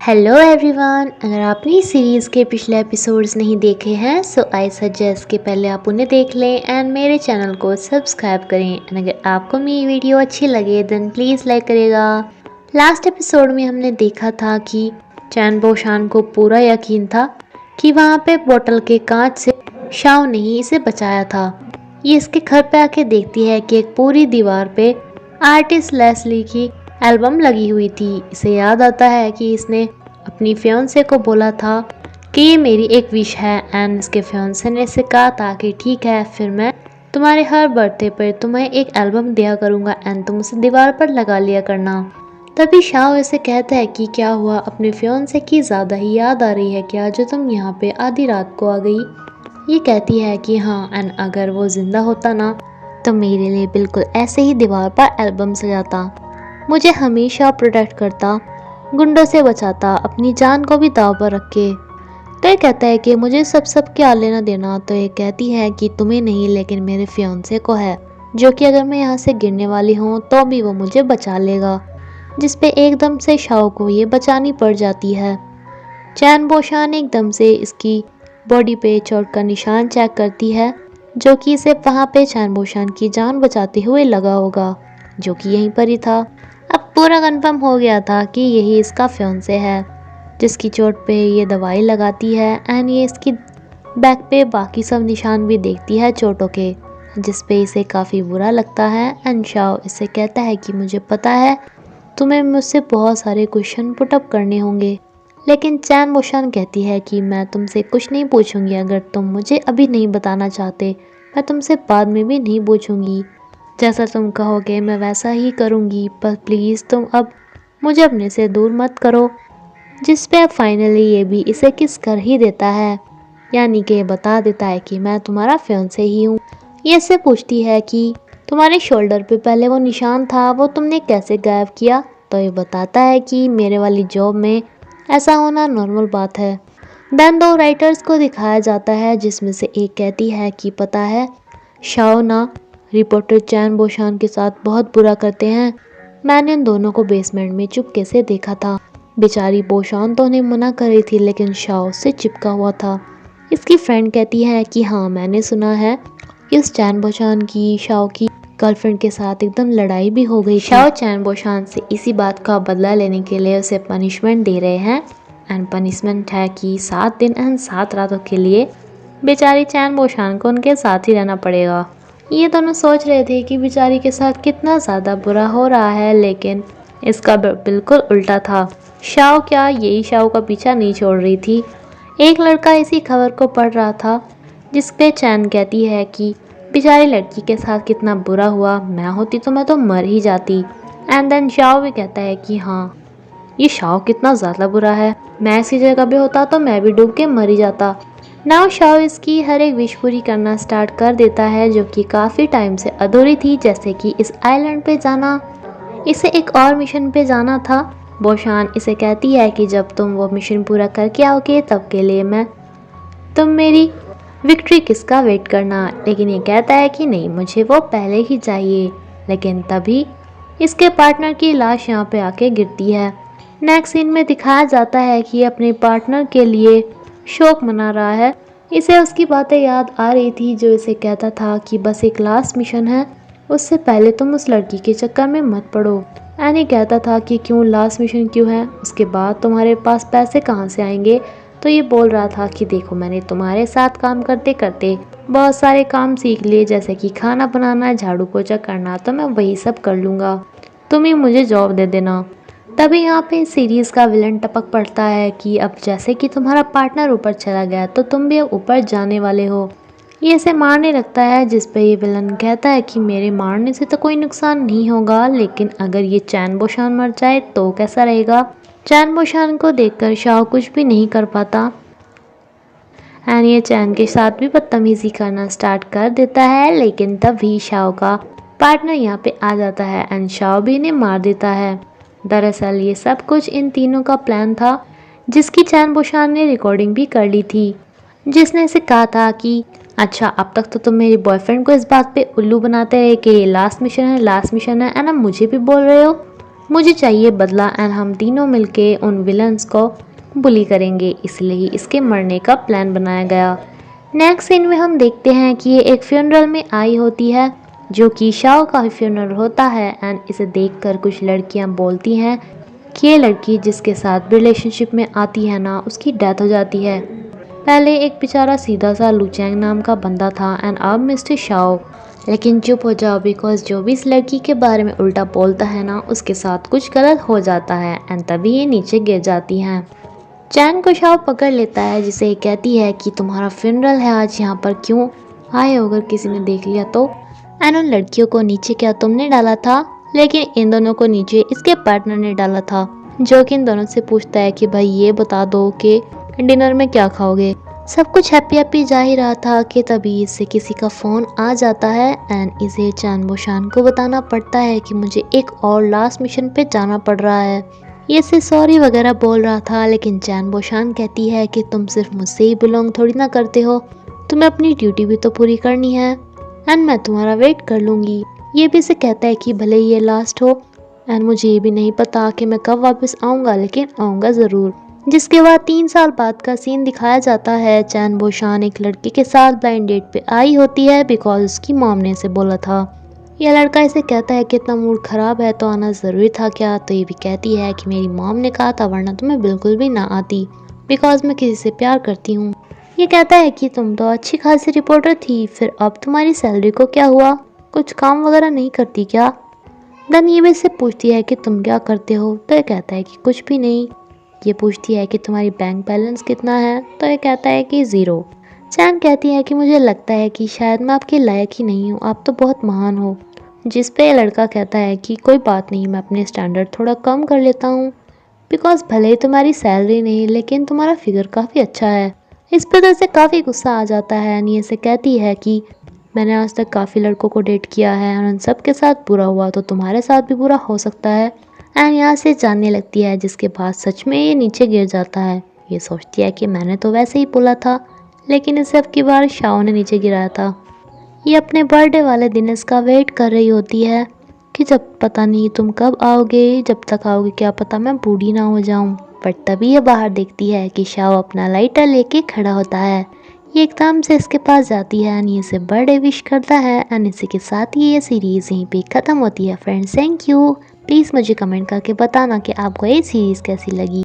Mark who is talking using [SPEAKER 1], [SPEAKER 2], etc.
[SPEAKER 1] Hello everyone, अगर आपने इस सीरीज़ के पिछले एपिसोड्स नहीं देखे हैं सो आई सजेस्ट कि पहले आप उन्हें देख लें एंड मेरे चैनल को सब्सक्राइब करें। एंड अगर आपको मेरी वीडियो अच्छी लगे देन प्लीज़ लाइक करेगा। लास्ट एपिसोड में हमने देखा था कि चैन बोशान को पूरा यकीन था कि वहाँ पे बोतल के कांच से शाओ ने ही इसे बचाया था। ये इसके घर पे आके देखती है कि एक पूरी दीवार पे आर्टिस्ट लेस्ली की एल्बम लगी हुई थी। इसे याद आता है कि इसने अपनी फियांसे को बोला था कि ये मेरी एक विश है एंड इसके फियांसे ने इसे कहा था कि ठीक है, फिर मैं तुम्हारे हर बर्थडे पर तुम्हें एक एल्बम दिया करूँगा एंड तुम उसे दीवार पर लगा लिया करना। तभी शाओ इसे कहता है कि क्या हुआ, अपने फियांसे की ज़्यादा ही याद आ रही है क्या जो तुम यहाँ पे आधी रात को आ गई। ये कहती है कि हाँ, एंड अगर वो ज़िंदा होता ना तो मेरे लिए बिल्कुल ऐसे ही दीवार पर एल्बम सजाता, मुझे हमेशा प्रोटेक्ट करता, गुंडों से बचाता, अपनी जान को भी दांव पर रख के। तो ये कहता है कि मुझे सब क्या लेना देना। तो ये कहती है कि तुम्हें नहीं लेकिन मेरे फियांसे को है, जो कि अगर मैं यहाँ से गिरने वाली हूँ तो भी वो मुझे बचा लेगा। जिस पे एकदम से शाओ को ये बचानी पड़ जाती है। चैन बोशान एकदम से इसकी बॉडी पे चोट का निशान चेक करती है, जो कि इसे वहाँ पे चैन बोशान की जान बचाते हुए लगा होगा, जो कि यहीं पर ही था। अब पूरा कंफर्म हो गया था कि यही इसका फियांसे है, जिसकी चोट पे ये दवाई लगाती है एंड ये इसकी बैक पे बाकी सब निशान भी देखती है चोटों के, जिस पे इसे काफ़ी बुरा लगता है। एंड शाओ इसे कहता है कि मुझे पता है तुम्हें मुझसे बहुत सारे क्वेश्चन पुटअप करने होंगे, लेकिन चैन बोशान कहती है कि मैं तुमसे कुछ नहीं पूछूंगी। अगर तुम मुझे अभी नहीं बताना चाहते मैं तुमसे बाद में भी नहीं पूछूंगी। जैसा तुम कहोगे मैं वैसा ही करूंगी, पर प्लीज़ तुम अब मुझे अपने से दूर मत करो। जिस पे अब फाइनली ये भी इसे किस कर ही देता है, यानी कि बता देता है कि मैं तुम्हारा फियांसे ही हूँ। ये इससे पूछती है कि तुम्हारे शोल्डर पे पहले वो निशान था वो तुमने कैसे गायब किया। तो ये बताता है कि मेरे वाली जॉब में ऐसा होना नॉर्मल बात है। देन दो राइटर्स को दिखाया जाता है, जिसमें से एक कहती है कि पता है शाओ ना रिपोर्टर चैन बोशान के साथ बहुत बुरा करते हैं, मैंने इन दोनों को बेसमेंट में चुपके से देखा था। बेचारी बोशान तो उन्हें मना कर रही थी लेकिन शाओ से चिपका हुआ था। इसकी फ्रेंड कहती है कि हाँ, मैंने सुना है कि उस चैन बोशान की शाओ की गर्लफ्रेंड के साथ एकदम लड़ाई भी हो गई। शाओ चैन बोशान से इसी बात का बदला लेने के लिए उसे पनिशमेंट दे रहे हैं एंड पनिशमेंट है कि 7 दिन एंड 7 रातों के लिए बेचारी चैन बोशान को उनके साथ ही रहना पड़ेगा। ये दोनों सोच रहे थे कि बेचारी के साथ कितना ज़्यादा बुरा हो रहा है, लेकिन इसका बिल्कुल उल्टा था। शाओ क्या यही शाओ का पीछा नहीं छोड़ रही थी। एक लड़का इसी खबर को पढ़ रहा था, जिसपे चैन कहती है कि बेचारी लड़की के साथ कितना बुरा हुआ, मैं होती तो मैं तो मर ही जाती। एंड देन शाओ भी कहता है कि हाँ, ये शाओ कितना ज़्यादा बुरा है, मैं इसकी जगह पे होता तो मैं भी डूब के मर ही जाता। नाउ शाओ इसकी हर एक विश पूरी करना स्टार्ट कर देता है, जो कि काफ़ी टाइम से अधूरी थी, जैसे कि इस आइलैंड पे जाना। इसे एक और मिशन पे जाना था। बोशान इसे कहती है कि जब तुम वो मिशन पूरा करके आओगे तब के लिए तुम मेरी विक्ट्री किसका वेट करना। लेकिन ये कहता है कि नहीं, मुझे वो पहले ही चाहिए। लेकिन तभी इसके पार्टनर की लाश यहाँ पे आके गिरती है। नेक्स्ट सीन में दिखाया जाता है कि अपने पार्टनर के लिए शोक मना रहा है। इसे उसकी बातें याद आ रही थी, जो इसे कहता था कि बस एक लास्ट मिशन है, उससे पहले तुम उस लड़की के चक्कर में मत पड़ो। एनी कहता था कि क्यों लास्ट मिशन क्यों है, उसके बाद तुम्हारे पास पैसे कहाँ से आएंगे। तो ये बोल रहा था कि देखो, मैंने तुम्हारे साथ काम करते करते बहुत सारे काम सीख लिए, जैसे कि खाना बनाना, झाड़ू पोछा करना, तो मैं वही सब कर लूँगा, तुम ही मुझे जॉब दे देना। तभी यहाँ पे सीरीज़ का विलन टपक पड़ता है कि अब जैसे कि तुम्हारा पार्टनर ऊपर चला गया तो तुम भी अब ऊपर जाने वाले हो। ये इसे मारने लगता है, जिस पे ये विलन कहता है कि मेरे मारने से तो कोई नुकसान नहीं होगा, लेकिन अगर ये चैन बोशान मर जाए तो कैसा रहेगा। चैन बोशान को देखकर शाओ कुछ भी नहीं कर पाता एंड ये चैन के साथ भी बदतमीजी करना स्टार्ट कर देता है। लेकिन तभी शाओ का पार्टनर यहाँ पे आ जाता है एंड शाओ भी इन्हें मार देता है। दरअसल ये सब कुछ इन तीनों का प्लान था, जिसकी चैन बोशान ने रिकॉर्डिंग भी कर ली थी, जिसने इसे कहा था कि अच्छा, अब तक तो तुम मेरे बॉयफ्रेंड को इस बात पे उल्लू बनाते रहे कि ये लास्ट मिशन है एंड अब मुझे भी बोल रहे हो। मुझे चाहिए बदला एंड हम तीनों मिलके उन विलन्स को बुली करेंगे, इसलिए ही इसके मरने का प्लान बनाया गया। नेक्स्ट सीन में हम देखते हैं कि ये एक फ्यूनरल में आई होती है, जो कि शाओ का फ्यूनरल होता है एंड इसे देखकर कुछ लड़कियां बोलती हैं कि ये लड़की जिसके साथ रिलेशनशिप में आती है ना, उसकी डेथ हो जाती है। पहले एक बेचारा सीधा सा लुचैंग नाम का बंदा था एंड अब मिस्टर शाओ। लेकिन चुप हो जाओ, बिकॉज जो भी इस लड़की के बारे में उल्टा बोलता है ना, उसके साथ कुछ गलत हो जाता है एंड तभी ये नीचे गिर जाती हैं। चैन को शाओ पकड़ लेता है, जिसे कहती है कि तुम्हारा फ्यूनरल है आज, यहाँ पर क्यों आए हो, अगर किसी ने देख लिया तो। एंड उन लड़कियों को नीचे क्या तुमने डाला था, लेकिन इन दोनों को नीचे इसके पार्टनर ने डाला था, जो कि इन दोनों से पूछता है कि भाई ये बता दो कि डिनर में क्या खाओगे। सब कुछ हैप्पी हैप्पी जा ही रहा था कि तभी इससे किसी का फ़ोन आ जाता है एंड इसे चैन बोशान को बताना पड़ता है कि मुझे एक और लास्ट मिशन पे जाना पड़ रहा है। ये से सॉरी वगैरह बोल रहा था, लेकिन चैन बोशान कहती है कि तुम सिर्फ मुझसे ही बिलोंग थोड़ी ना करते हो, तुम्हें अपनी ड्यूटी भी तो पूरी करनी है एंड मैं तुम्हारा वेट कर लूँगी। ये भी इसे कहता है कि भले ही ये लास्ट हो एंड मुझे ये भी नहीं पता कि मैं कब वापस आऊँगा, लेकिन आऊँगा ज़रूर। जिसके बाद 3 साल बाद का सीन दिखाया जाता है। चैन बोशान एक लड़के के साथ ब्लाइंड डेट पे आई होती है, बिकॉज उसकी मॉम ने इसे बोला था। यह लड़का इसे कहता है कि इतना मूड ख़राब है तो आना ज़रूरी था क्या, तो ये भी कहती है कि मेरी मॉम ने कहा था, वरना तो मैं बिल्कुल भी ना आती, बिकॉज मैं किसी से प्यार करती हूँ। ये कहता है कि तुम तो अच्छी खासी रिपोर्टर थी, फिर अब तुम्हारी सैलरी को क्या हुआ, कुछ काम वगैरह नहीं करती क्या। देन ये भी इससे पूछती है कि तुम क्या करते हो, तो ये कहता है कि कुछ भी नहीं। ये पूछती है कि तुम्हारी बैंक बैलेंस कितना है, तो ये कहता है कि 0। चैन कहती है कि मुझे लगता है कि शायद मैं आपके लायक ही नहीं हूँ, आप तो बहुत महान हो। जिस पे लड़का कहता है कि कोई बात नहीं, मैं अपने स्टैंडर्ड थोड़ा कम कर लेता हूँ, बिकॉज भले ही तुम्हारी सैलरी नहीं, लेकिन तुम्हारा फिगर काफ़ी अच्छा है। इस पर तो इसे काफ़ी गुस्सा आ जाता है। नी इसे कहती है कि मैंने आज तक काफ़ी लड़कों को डेट किया है और उन सब के साथ बुरा हुआ, तो तुम्हारे साथ भी बुरा हो सकता है। एंड यहाँ से जानने लगती है, जिसके बाद सच में ये नीचे गिर जाता है। ये सोचती है कि मैंने तो वैसे ही बोला था, लेकिन इसे अब की बार शाओ ने नीचे गिराया था। ये अपने बर्थडे वाले दिन इसका वेट कर रही होती है कि जब पता नहीं तुम कब आओगे, जब तक आओगे क्या पता मैं बूढ़ी ना हो जाऊं। बट तभी ये बाहर देखती है कि शाओ अपना लाइटर लेके खड़ा होता है। ये एकदम से इसके पास जाती है एंड ये इसे बर्थडे विश करता है एंड इसी के साथ ही ये सीरीज़ यहीं पे ख़त्म होती है। Friends, thank you. प्लीज़ मुझे कमेंट करके बताना कि आपको ये सीरीज़ कैसी लगी।